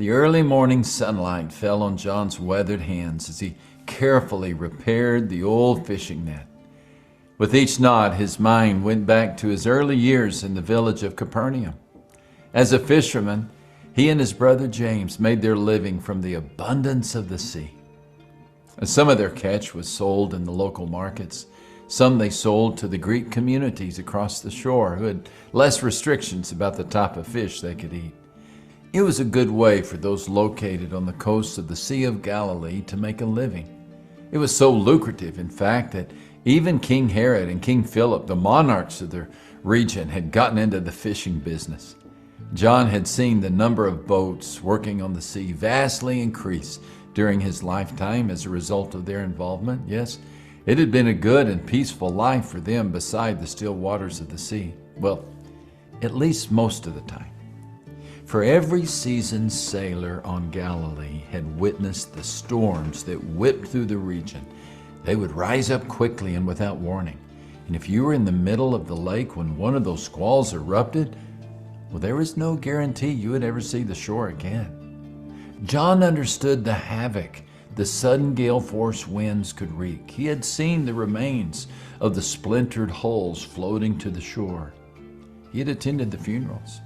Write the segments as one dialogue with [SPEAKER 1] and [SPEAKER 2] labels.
[SPEAKER 1] The early morning sunlight fell on John's weathered hands as he carefully repaired the old fishing net. With each knot, his mind went back to his early years in the village of Capernaum. As a fisherman, he and his brother James made their living from the abundance of the sea. Some of their catch was sold in the local markets. Some they sold to the Greek communities across the shore who had less restrictions about the type of fish they could eat. It was a good way for those located on the coast of the Sea of Galilee to make a living. It was so lucrative, in fact, that even King Herod and King Philip, the monarchs of the region, had gotten into the fishing business. John had seen the number of boats working on the sea vastly increase during his lifetime as a result of their involvement. Yes, it had been a good and peaceful life for them beside the still waters of the sea. Well, at least most of the time. For every seasoned sailor on Galilee had witnessed the storms that whipped through the region. They would rise up quickly and without warning. And if you were in the middle of the lake when one of those squalls erupted, well, there was no guarantee you would ever see the shore again. John understood the havoc the sudden gale force winds could wreak. He had seen the remains of the splintered hulls floating to the shore. He had attended the funerals.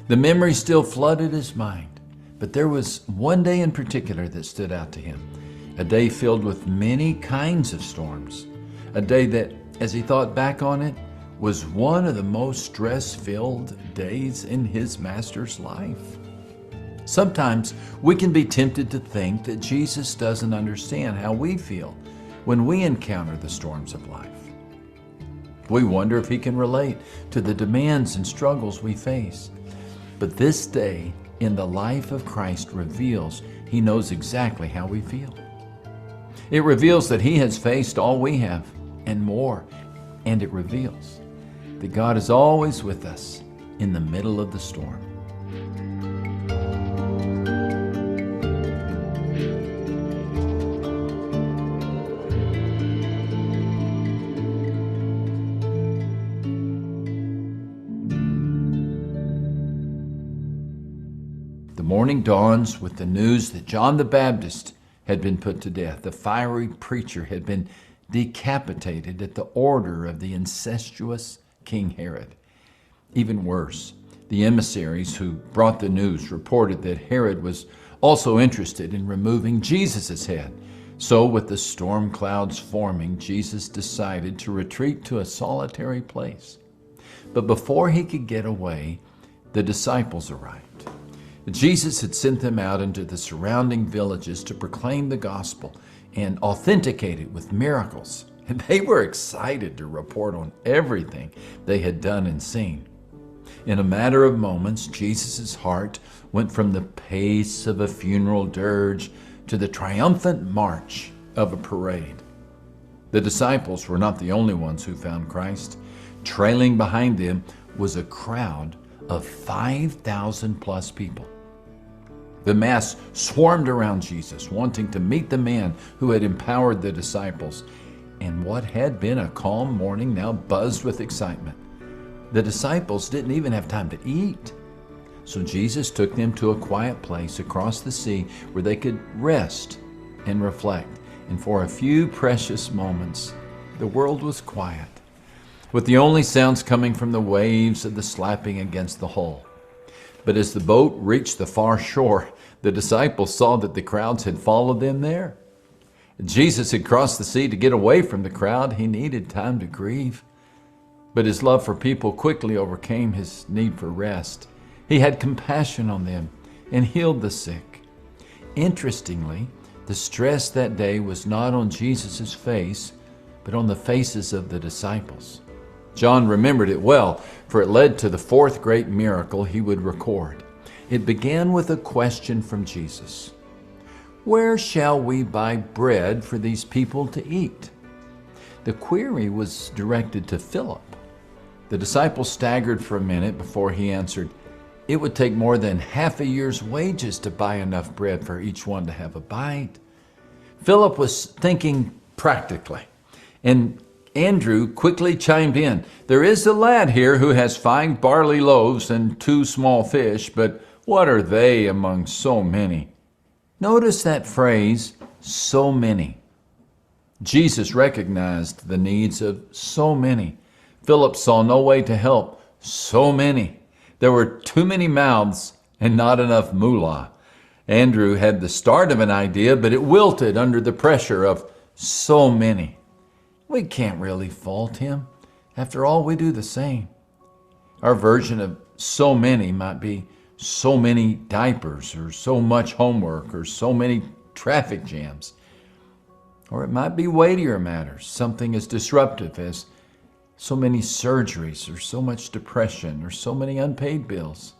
[SPEAKER 1] The memory still flooded his mind, but there was one day in particular that stood out to him, a day filled with many kinds of storms, a day that, as he thought back on it, was one of the most stress-filled days in his master's life. Sometimes we can be tempted to think that Jesus doesn't understand how we feel when we encounter the storms of life. We wonder if he can relate to the demands and struggles we face. But this day in the life of Christ reveals he knows exactly how we feel. It reveals that he has faced all we have and more, and it reveals that God is always with us in the middle of the storm. The morning dawns with the news that John the Baptist had been put to death. The fiery preacher had been decapitated at the order of the incestuous King Herod. Even worse, the emissaries who brought the news reported that Herod was also interested in removing Jesus' head. So with the storm clouds forming, Jesus decided to retreat to a solitary place. But before he could get away, the disciples arrived. Jesus had sent them out into the surrounding villages to proclaim the gospel and authenticate it with miracles. And they were excited to report on everything they had done and seen. In a matter of moments, Jesus' heart went from the pace of a funeral dirge to the triumphant march of a parade. The disciples were not the only ones who found Christ. Trailing behind them was a crowd of 5,000 plus people. The mass swarmed around Jesus, wanting to meet the man who had empowered the disciples. And what had been a calm morning now buzzed with excitement. The disciples didn't even have time to eat. So Jesus took them to a quiet place across the sea where they could rest and reflect. And for a few precious moments, the world was quiet, with the only sounds coming from the waves of the slapping against the hull. But as the boat reached the far shore, the disciples saw that the crowds had followed them there. Jesus had crossed the sea to get away from the crowd. He needed time to grieve. But his love for people quickly overcame his need for rest. He had compassion on them and healed the sick. Interestingly, the stress that day was not on Jesus' face, but on the faces of the disciples. John remembered it well, for it led to the fourth great miracle he would record. It began with a question from Jesus. Where shall we buy bread for these people to eat? The query was directed to Philip. The disciple staggered for a minute before he answered, it would take more than half a year's wages to buy enough bread for each one to have a bite. Philip was thinking practically, and Andrew quickly chimed in. There is a lad here who has 5 barley loaves and 2 small fish, but What are they among so many? Notice that phrase, so many. Jesus recognized the needs of so many. Philip saw no way to help so many. There were too many mouths and not enough moolah. Andrew had the start of an idea, but it wilted under the pressure of so many. We can't really fault him. After all, we do the same. Our version of so many might be so many diapers, or so much homework, or so many traffic jams. Or it might be weightier matters, something as disruptive as so many surgeries, or so much depression, or so many unpaid bills.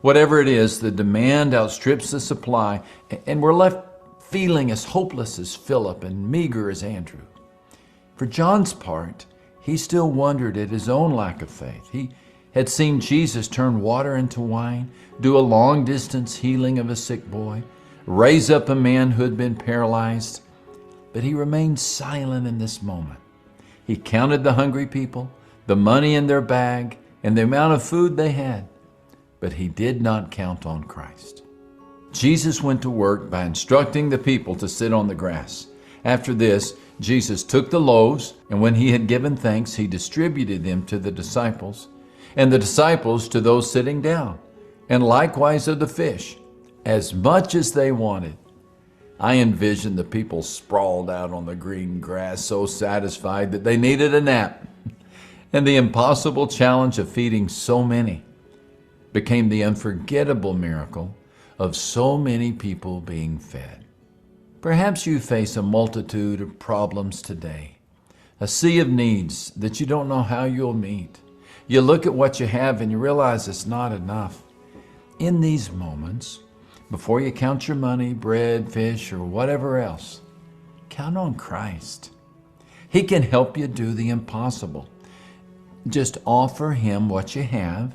[SPEAKER 1] Whatever it is, the demand outstrips the supply, and we're left feeling as hopeless as Philip and meager as Andrew. For John's part, he still wondered at his own lack of faith. He had seen Jesus turn water into wine, do a long-distance healing of a sick boy, raise up a man who had been paralyzed, but he remained silent in this moment. He counted the hungry people, the money in their bag, and the amount of food they had, but he did not count on Christ. Jesus went to work by instructing the people to sit on the grass. After this, Jesus took the loaves, and when he had given thanks, he distributed them to the disciples, and the disciples to those sitting down, and likewise of the fish, as much as they wanted. I envisioned the people sprawled out on the green grass, so satisfied that they needed a nap. And the impossible challenge of feeding so many became the unforgettable miracle of so many people being fed. Perhaps you face a multitude of problems today, a sea of needs that you don't know how you'll meet. You look at what you have and you realize it's not enough. In these moments, before you count your money, bread, fish, or whatever else, count on Christ. He can help you do the impossible. Just offer him what you have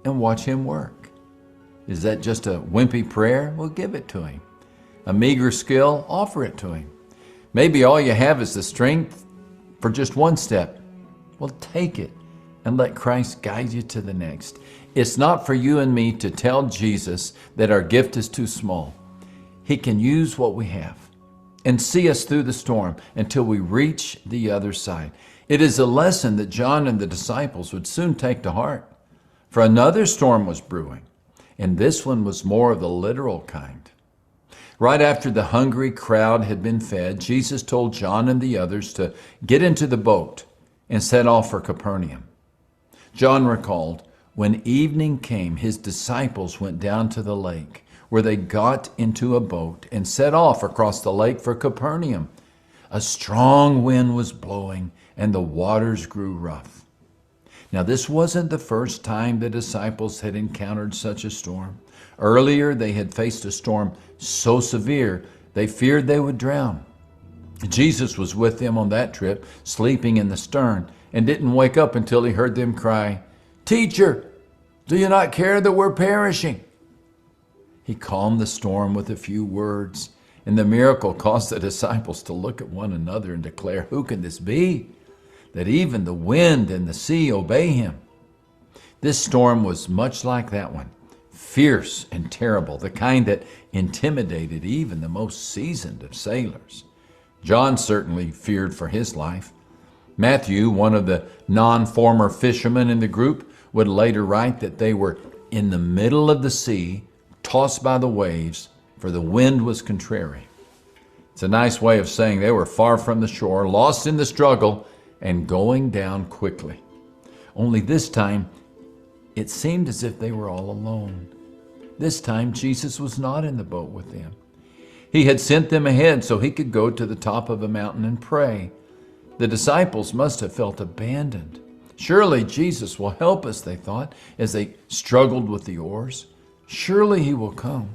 [SPEAKER 1] and watch him work. Is that just a wimpy prayer? Well, give it to him. A meager skill? Offer it to him. Maybe all you have is the strength for just one step. Well, take it and let Christ guide you to the next. It's not for you and me to tell Jesus that our gift is too small. He can use what we have and see us through the storm until we reach the other side. It is a lesson that John and the disciples would soon take to heart. For another storm was brewing, and this one was more of the literal kind. Right after the hungry crowd had been fed, Jesus told John and the others to get into the boat and set off for Capernaum. John recalled, when evening came, his disciples went down to the lake, where they got into a boat and set off across the lake for Capernaum. A strong wind was blowing, and the waters grew rough. Now, this wasn't the first time the disciples had encountered such a storm. Earlier, they had faced a storm so severe they feared they would drown. Jesus was with them on that trip, sleeping in the stern, and didn't wake up until he heard them cry, "Teacher, do you not care that we're perishing?" He calmed the storm with a few words, and the miracle caused the disciples to look at one another and declare, "Who can this be, that even the wind and the sea obey him?" This storm was much like that one, fierce and terrible, the kind that intimidated even the most seasoned of sailors. John certainly feared for his life. Matthew, one of the non-former fishermen in the group, would later write that they were in the middle of the sea, tossed by the waves, for the wind was contrary. It's a nice way of saying they were far from the shore, lost in the struggle, and going down quickly. Only this time, it seemed as if they were all alone. This time, Jesus was not in the boat with them. He had sent them ahead so he could go to the top of a mountain and pray. The disciples must have felt abandoned. Surely Jesus will help us, they thought, as they struggled with the oars. Surely he will come.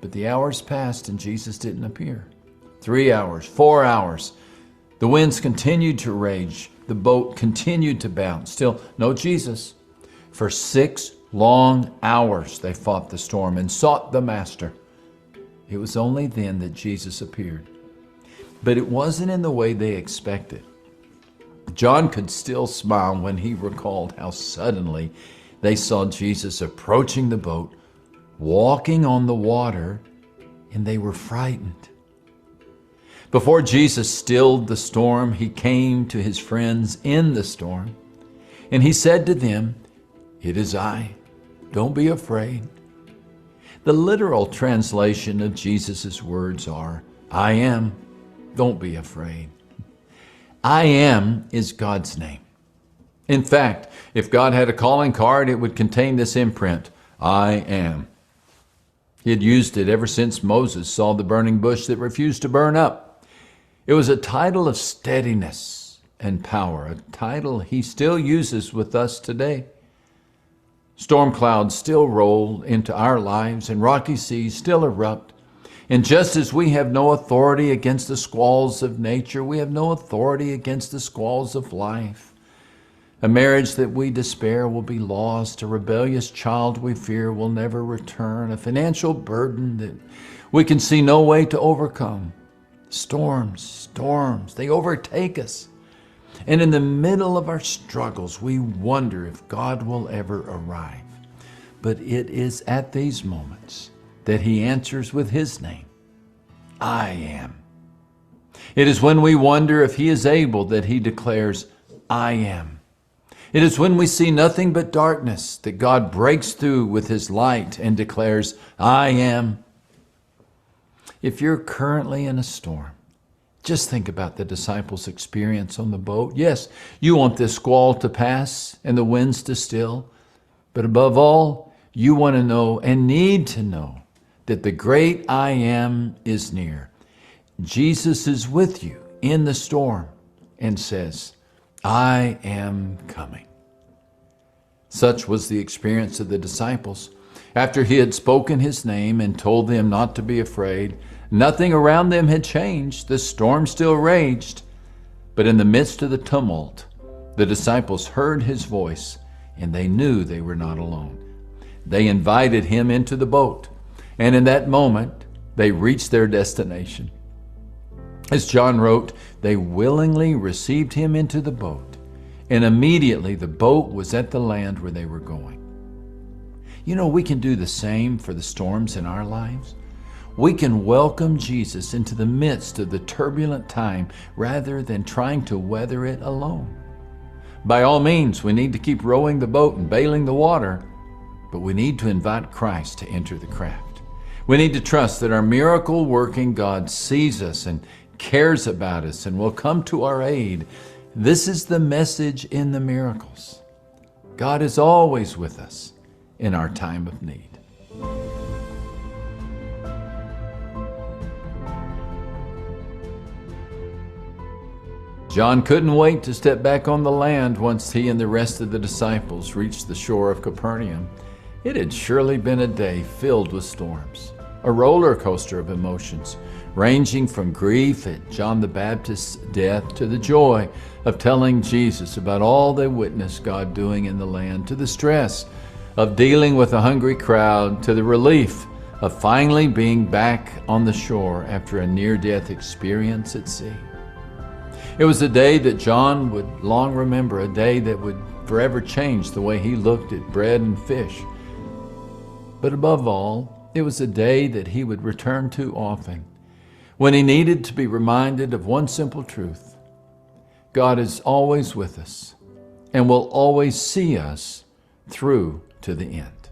[SPEAKER 1] But the hours passed and Jesus didn't appear. 3 hours, 4 hours. The winds continued to rage. The boat continued to bounce. Still, no Jesus. For 6 long hours they fought the storm and sought the Master. It was only then that Jesus appeared. But it wasn't in the way they expected. John could still smile when he recalled how suddenly they saw Jesus approaching the boat walking on the water, and they were frightened. Before Jesus stilled the storm, he came to his friends in the storm, and he said to them, "It is I. Don't be afraid." The literal translation of Jesus' words are, "I am. Don't be afraid." I am is God's name. In fact, if God had a calling card, it would contain this imprint, I am. He had used it ever since Moses saw the burning bush that refused to burn up. It was a title of steadiness and power, a title he still uses with us today. Storm clouds still roll into our lives and rocky seas still erupt. And just as we have no authority against the squalls of nature, we have no authority against the squalls of life. A marriage that we despair will be lost. A rebellious child we fear will never return. A financial burden that we can see no way to overcome. Storms, they overtake us. And in the middle of our struggles, we wonder if God will ever arrive. But it is at these moments that he answers with his name, I am. It is when we wonder if he is able that he declares, I am. It is when we see nothing but darkness that God breaks through with his light and declares, I am. If you're currently in a storm, just think about the disciples' experience on the boat. Yes, you want this squall to pass and the winds to still, but above all, you want to know and need to know that the great I am is near. Jesus is with you in the storm and says, I am coming. Such was the experience of the disciples. After he had spoken his name and told them not to be afraid, nothing around them had changed. The storm still raged. But in the midst of the tumult, the disciples heard his voice, and they knew they were not alone. They invited him into the boat, and in that moment, they reached their destination. As John wrote, they willingly received him into the boat, and immediately the boat was at the land where they were going. You know, we can do the same for the storms in our lives. We can welcome Jesus into the midst of the turbulent time rather than trying to weather it alone. By all means, we need to keep rowing the boat and bailing the water, but we need to invite Christ to enter the craft. We need to trust that our miracle-working God sees us and cares about us and will come to our aid. This is the message in the miracles. God is always with us in our time of need. John couldn't wait to step back on the land once he and the rest of the disciples reached the shore of Capernaum. It had surely been a day filled with storms, a roller coaster of emotions, ranging from grief at John the Baptist's death to the joy of telling Jesus about all they witnessed God doing in the land, to the stress of dealing with a hungry crowd, to the relief of finally being back on the shore after a near-death experience at sea. It was a day that John would long remember, a day that would forever change the way he looked at bread and fish. But above all, it was a day that he would return to often, when he needed to be reminded of one simple truth. God is always with us and will always see us through to the end.